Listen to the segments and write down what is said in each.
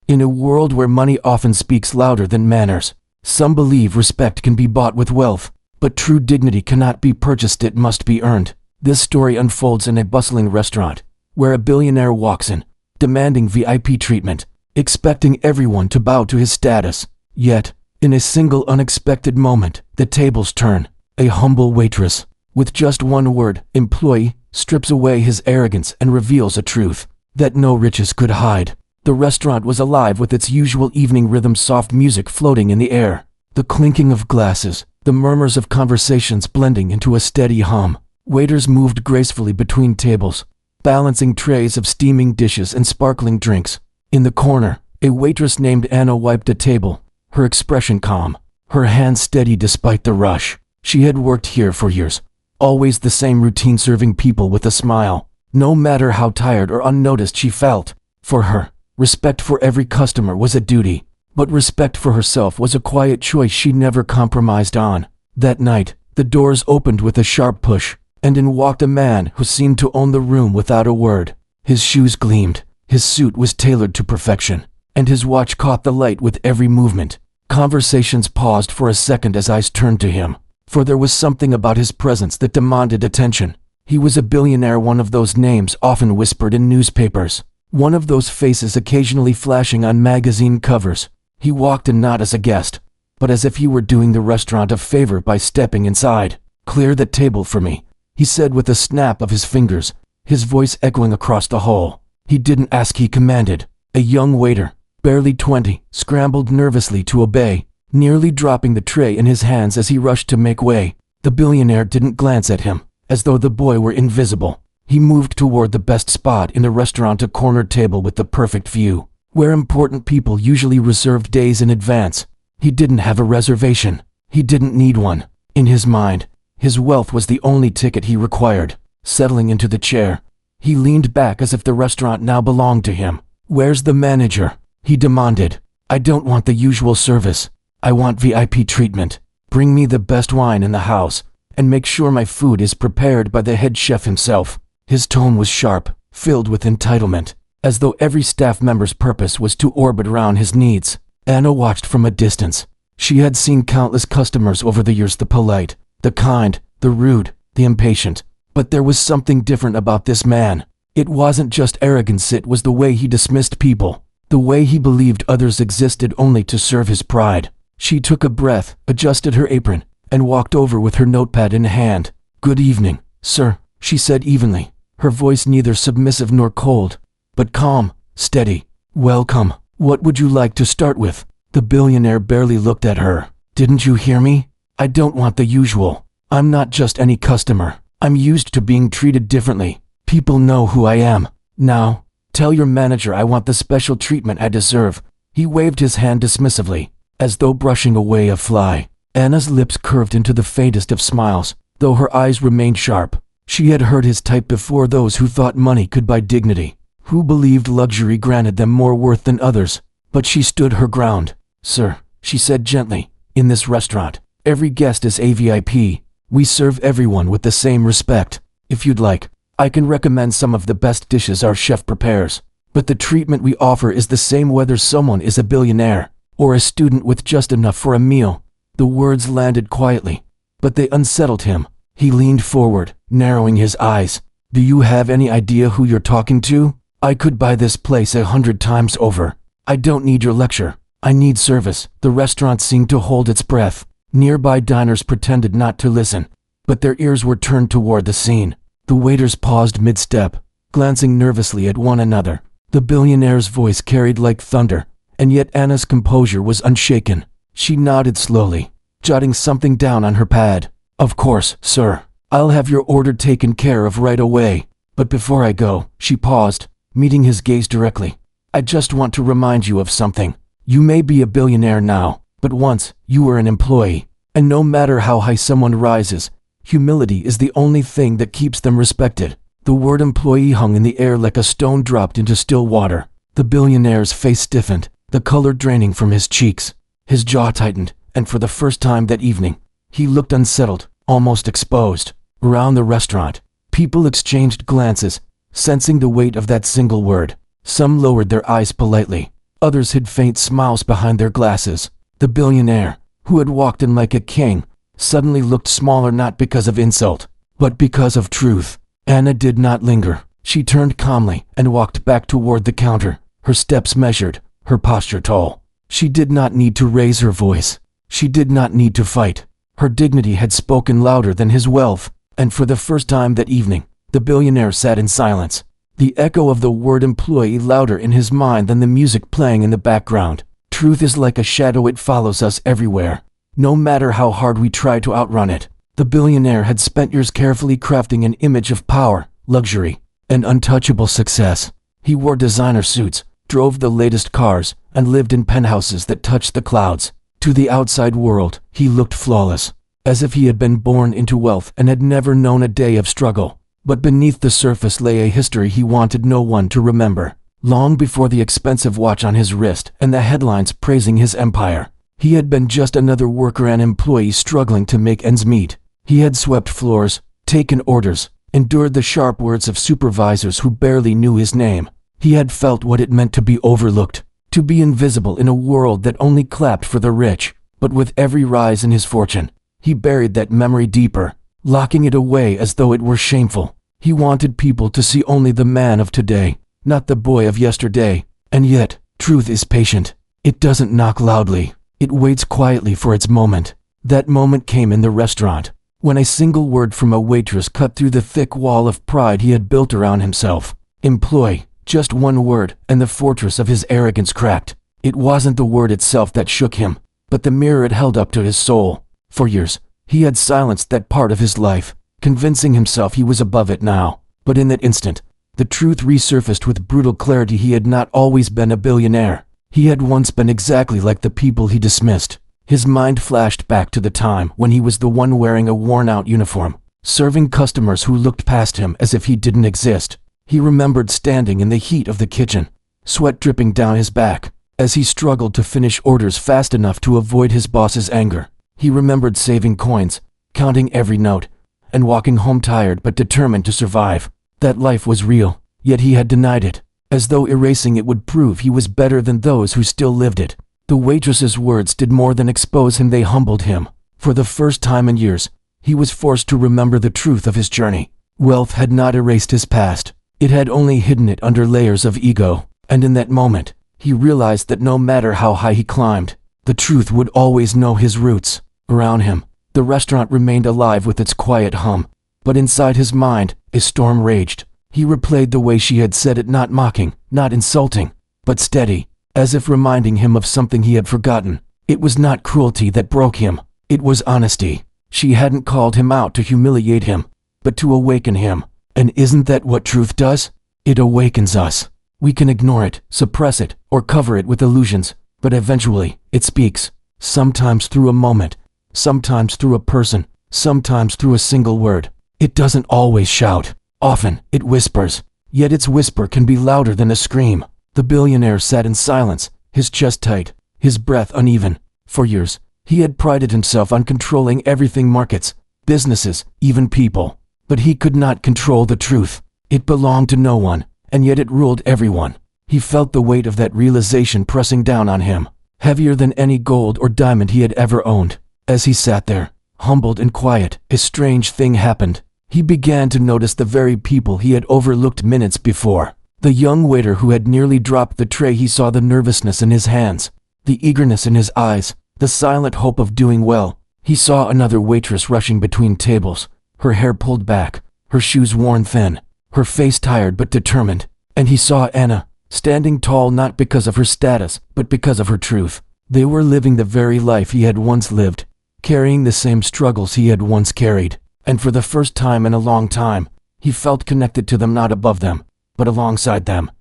In a world where money often speaks louder than manners, some believe respect can be bought with wealth, but true dignity cannot be purchased, it must be earned. This story unfolds in a bustling restaurant, where a billionaire walks in, demanding VIP treatment, expecting everyone to bow to his status. Yet, in a single unexpected moment, the tables turn. A humble waitress, with just one word, employee, strips away his arrogance and reveals a truth that no riches could hide. The restaurant was alive with its usual evening rhythm, soft music floating in the air, the clinking of glasses, the murmurs of conversations blending into a steady hum. Waiters moved gracefully between tables, balancing trays of steaming dishes and sparkling drinks. In the corner, a waitress named Anna wiped a table, her expression calm, her hands steady despite the rush. She had worked here for years, always the same routine, serving people with a smile, no matter how tired or unnoticed she felt. For her, respect for every customer was a duty, but respect for herself was a quiet choice she never compromised on. That night, the doors opened with a sharp push, and in walked a man who seemed to own the room without a word. His shoes gleamed, his suit was tailored to perfection, and his watch caught the light with every movement. Conversations paused for a second as eyes turned to him, for there was something about his presence that demanded attention. He was a billionaire, one of those names often whispered in newspapers, one of those faces occasionally flashing on magazine covers. He walked in not as a guest, but as if he were doing the restaurant a favor by stepping inside. "Clear the table for me," he said with a snap of his fingers, his voice echoing across the hall. He didn't ask, he commanded. A young waiter, barely 20, scrambled nervously to obey, nearly dropping the tray in his hands as he rushed to make way. The billionaire didn't glance at him, as though the boy were invisible. He moved toward the best spot in the restaurant, a corner table with the perfect view, where important people usually reserved days in advance. He didn't have a reservation. He didn't need one. In his mind, his wealth was the only ticket he required. Settling into the chair, he leaned back as if the restaurant now belonged to him. "Where's the manager?" he demanded. "I don't want the usual service. I want VIP treatment. Bring me the best wine in the house, and make sure my food is prepared by the head chef himself." His tone was sharp, filled with entitlement, as though every staff member's purpose was to orbit around his needs. Anna watched from a distance. She had seen countless customers over the years, the polite, the kind, the rude, the impatient. But there was something different about this man. It wasn't just arrogance, it was the way he dismissed people, the way he believed others existed only to serve his pride. She took a breath, adjusted her apron, and walked over with her notepad in hand. "Good evening, sir," she said evenly, her voice neither submissive nor cold, but calm, steady. "Welcome. What would you like to start with?" The billionaire barely looked at her. "Didn't you hear me? I don't want the usual. I'm not just any customer. I'm used to being treated differently. People know who I am. Now, tell your manager I want the special treatment I deserve." He waved his hand dismissively, as though brushing away a fly. Anna's lips curved into the faintest of smiles, though her eyes remained sharp. She had heard his type before, those who thought money could buy dignity, who believed luxury granted them more worth than others. But she stood her ground. "Sir," she said gently, "in this restaurant, every guest is a VIP. We serve everyone with the same respect. If you'd like, I can recommend some of the best dishes our chef prepares. But the treatment we offer is the same whether someone is a billionaire or a student with just enough for a meal." The words landed quietly, but they unsettled him. He leaned forward, narrowing his eyes. "Do you have any idea who you're talking to? I could buy this place 100 times over. I don't need your lecture. I need service." The restaurant seemed to hold its breath. Nearby diners pretended not to listen, but their ears were turned toward the scene. The waiters paused mid-step, glancing nervously at one another. The billionaire's voice carried like thunder, and yet Anna's composure was unshaken. She nodded slowly, jotting something down on her pad. "Of course, sir. I'll have your order taken care of right away. But before I go," she paused, meeting his gaze directly, "I just want to remind you of something. You may be a billionaire now, but once you were an employee. And no matter how high someone rises, humility is the only thing that keeps them respected." The word employee hung in the air like a stone dropped into still water. The billionaire's face stiffened, the color draining from his cheeks. His jaw tightened, and for the first time that evening, he looked unsettled, almost exposed. Around the restaurant, people exchanged glances, sensing the weight of that single word. Some lowered their eyes politely, Others hid faint smiles behind their glasses. The billionaire, who had walked in like a king, suddenly looked smaller not because of insult, but because of truth. Anna did not linger. She turned calmly and walked back toward the counter, her steps measured, her posture tall. She did not need to raise her voice. She did not need to fight. Her dignity had spoken louder than his wealth, and for the first time that evening, the billionaire sat in silence, the echo of the word employee louder in his mind than the music playing in the background. Truth is like a shadow, it follows us everywhere, no matter how hard we try to outrun it. The billionaire had spent years carefully crafting an image of power, luxury, and untouchable success. He wore designer suits, drove the latest cars, and lived in penthouses that touched the clouds. To the outside world, he looked flawless, as if he had been born into wealth and had never known a day of struggle. But beneath the surface lay a history he wanted no one to remember. Long before the expensive watch on his wrist and the headlines praising his empire, he had been just another worker and employee struggling to make ends meet. He had swept floors, taken orders, endured the sharp words of supervisors who barely knew his name. He had felt what it meant to be overlooked, to be invisible in a world that only clapped for the rich. But with every rise in his fortune, he buried that memory deeper, locking it away as though it were shameful. He wanted people to see only the man of today, not the boy of yesterday. And yet, truth is patient. It doesn't knock loudly. It waits quietly for its moment. That moment came in the restaurant, when a single word from a waitress cut through the thick wall of pride he had built around himself. Employee. Just one word, and the fortress of his arrogance cracked. It wasn't the word itself that shook him, but the mirror it held up to his soul. For years, he had silenced that part of his life, convincing himself he was above it now. But in that instant, the truth resurfaced with brutal clarity. He had not always been a billionaire. He had once been exactly like the people he dismissed. His mind flashed back to the time when he was the one wearing a worn-out uniform, serving customers who looked past him as if he didn't exist. He remembered standing in the heat of the kitchen, sweat dripping down his back, as he struggled to finish orders fast enough to avoid his boss's anger. He remembered saving coins, counting every note, and walking home tired but determined to survive. That life was real, yet he had denied it, as though erasing it would prove he was better than those who still lived it. The waitress's words did more than expose him, they humbled him. For the first time in years, he was forced to remember the truth of his journey. Wealth had not erased his past. It had only hidden it under layers of ego, and in that moment, he realized that no matter how high he climbed, the truth would always know his roots. Around him, the restaurant remained alive with its quiet hum, but inside his mind, a storm raged. He replayed the way she had said it, not mocking, not insulting, but steady, as if reminding him of something he had forgotten. It was not cruelty that broke him, it was honesty. She hadn't called him out to humiliate him, but to awaken him. And isn't that what truth does? It awakens us. We can ignore it, suppress it, or cover it with illusions, but eventually, it speaks. Sometimes through a moment, sometimes through a person, sometimes through a single word. It doesn't always shout. Often, it whispers. Yet its whisper can be louder than a scream. The billionaire sat in silence, his chest tight, his breath uneven. For years, he had prided himself on controlling everything: markets, businesses, even people. But he could not control the truth. It belonged to no one, and yet it ruled everyone. He felt the weight of that realization pressing down on him, heavier than any gold or diamond he had ever owned. As he sat there, humbled and quiet, a strange thing happened. He began to notice the very people he had overlooked minutes before. The young waiter who had nearly dropped the tray. He saw the nervousness in his hands, the eagerness in his eyes, the silent hope of doing well. He saw another waitress rushing between tables, her hair pulled back, her shoes worn thin, her face tired but determined. And he saw Anna, standing tall not because of her status, but because of her truth. They were living the very life he had once lived, carrying the same struggles he had once carried. And for the first time in a long time, he felt connected to them, not above them, but alongside them.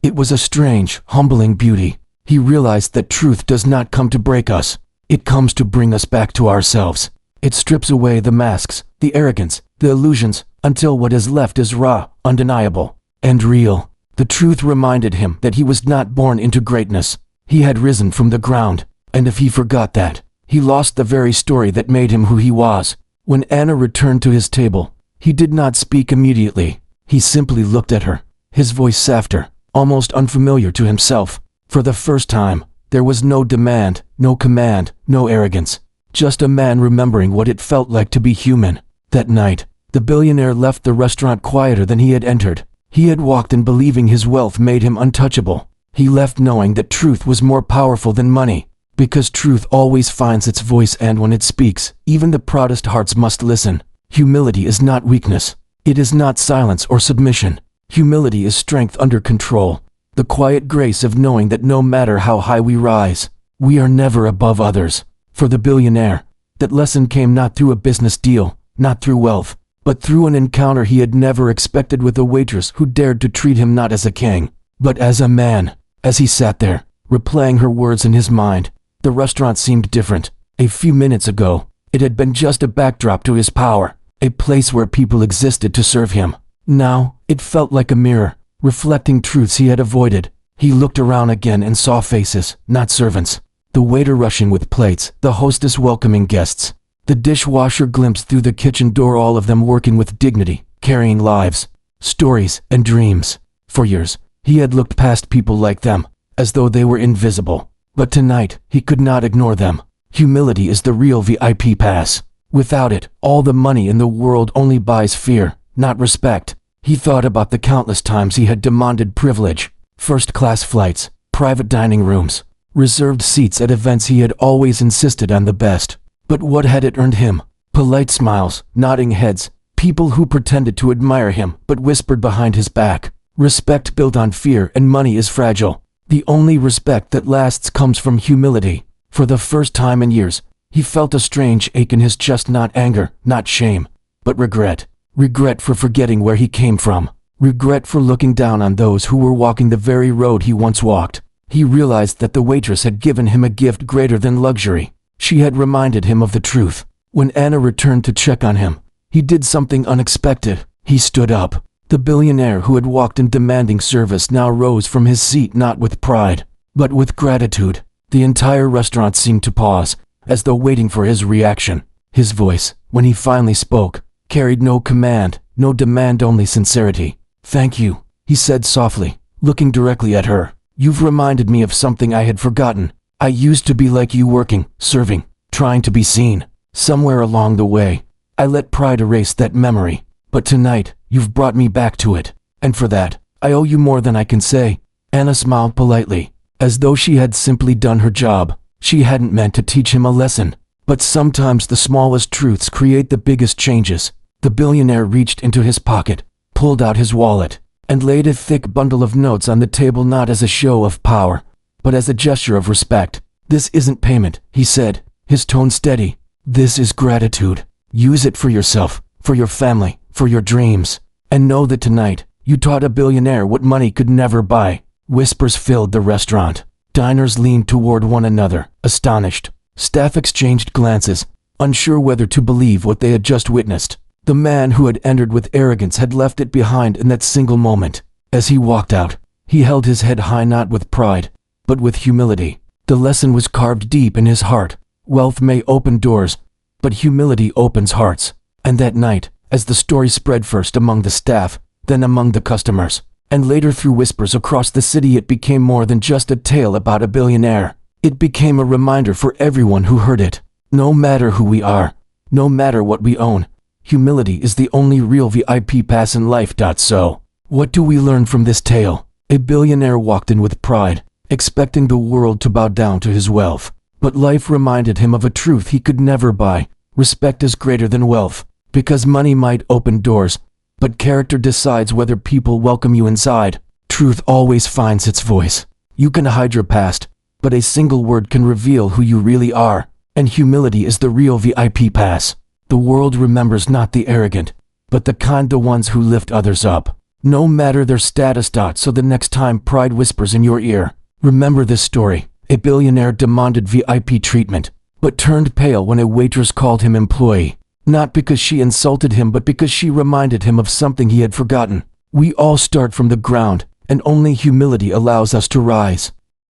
It was a strange, humbling beauty. He realized that truth does not come to break us. It comes to bring us back to ourselves. It strips away the masks, the arrogance, the illusions, until what is left is raw, undeniable, and real. The truth reminded him that he was not born into greatness. He had risen from the ground, and if he forgot that, he lost the very story that made him who he was. When Anna returned to his table, he did not speak immediately. He simply looked at her, his voice softer, almost unfamiliar to himself. For the first time, there was no demand, no command, no arrogance. Just a man remembering what it felt like to be human. That night, the billionaire left the restaurant quieter than he had entered. He had walked in believing his wealth made him untouchable. He left knowing that truth was more powerful than money. Because truth always finds its voice, and when it speaks, even the proudest hearts must listen. Humility is not weakness. It is not silence or submission. Humility is strength under control. The quiet grace of knowing that no matter how high we rise, we are never above others. For the billionaire, that lesson came not through a business deal, not through wealth, but through an encounter he had never expected with a waitress who dared to treat him not as a king, but as a man. As he sat there, replaying her words in his mind, the restaurant seemed different. A few minutes ago, it had been just a backdrop to his power, a place where people existed to serve him. Now, it felt like a mirror, reflecting truths he had avoided. He looked around again and saw faces, not servants. The waiter rushing with plates, the hostess welcoming guests, the dishwasher glimpsed through the kitchen door, all of them working with dignity, carrying lives, stories, and dreams. For years, he had looked past people like them, as though they were invisible. But tonight, he could not ignore them. Humility is the real VIP pass. Without it, all the money in the world only buys fear, not respect. He thought about the countless times he had demanded privilege, first-class flights, private dining rooms, reserved seats at events he had always insisted on the best. But what had it earned him? Polite smiles, nodding heads, people who pretended to admire him but whispered behind his back. Respect built on fear, and money is fragile. The only respect that lasts comes from humility. For the first time in years, he felt a strange ache in his chest, not anger, not shame, but regret. Regret for forgetting where he came from. Regret for looking down on those who were walking the very road he once walked. He realized that the waitress had given him a gift greater than luxury. She had reminded him of the truth. When Anna returned to check on him, he did something unexpected. He stood up. The billionaire who had walked in demanding service now rose from his seat, not with pride, but with gratitude. The entire restaurant seemed to pause, as though waiting for his reaction. His voice, when he finally spoke, carried no command, no demand, only sincerity. "Thank you," he said softly, looking directly at her. "You've reminded me of something I had forgotten. I used to be like you, working, serving, trying to be seen. Somewhere along the way, I let pride erase that memory. But tonight, you've brought me back to it. And for that, I owe you more than I can say." Anna smiled politely, as though she had simply done her job. She hadn't meant to teach him a lesson. But sometimes the smallest truths create the biggest changes. The billionaire reached into his pocket, pulled out his wallet, and laid a thick bundle of notes on the table, not as a show of power, but as a gesture of respect. "This isn't payment," he said, his tone steady. "This is gratitude. Use it for yourself, for your family, for your dreams. And know that tonight, you taught a billionaire what money could never buy." Whispers filled the restaurant. Diners leaned toward one another, astonished. Staff exchanged glances, unsure whether to believe what they had just witnessed. The man who had entered with arrogance had left it behind in that single moment. As he walked out, he held his head high, not with pride, but with humility. The lesson was carved deep in his heart. Wealth may open doors, but humility opens hearts. And that night, as the story spread first among the staff, then among the customers, and later through whispers across the city, it became more than just a tale about a billionaire. It became a reminder for everyone who heard it. No matter who we are, no matter what we own, humility is the only real VIP pass in life. So, what do we learn from this tale? A billionaire walked in with pride, expecting the world to bow down to his wealth. But life reminded him of a truth he could never buy. Respect is greater than wealth. Because money might open doors, but character decides whether people welcome you inside. Truth always finds its voice. You can hide your past, but a single word can reveal who you really are. And humility is the real VIP pass. The world remembers not the arrogant, but the kind, the ones who lift others up, no matter their status. So the next time pride whispers in your ear, remember this story. A billionaire demanded VIP treatment, but turned pale when a waitress called him employee. Not because she insulted him, but because she reminded him of something he had forgotten. We all start from the ground, and only humility allows us to rise.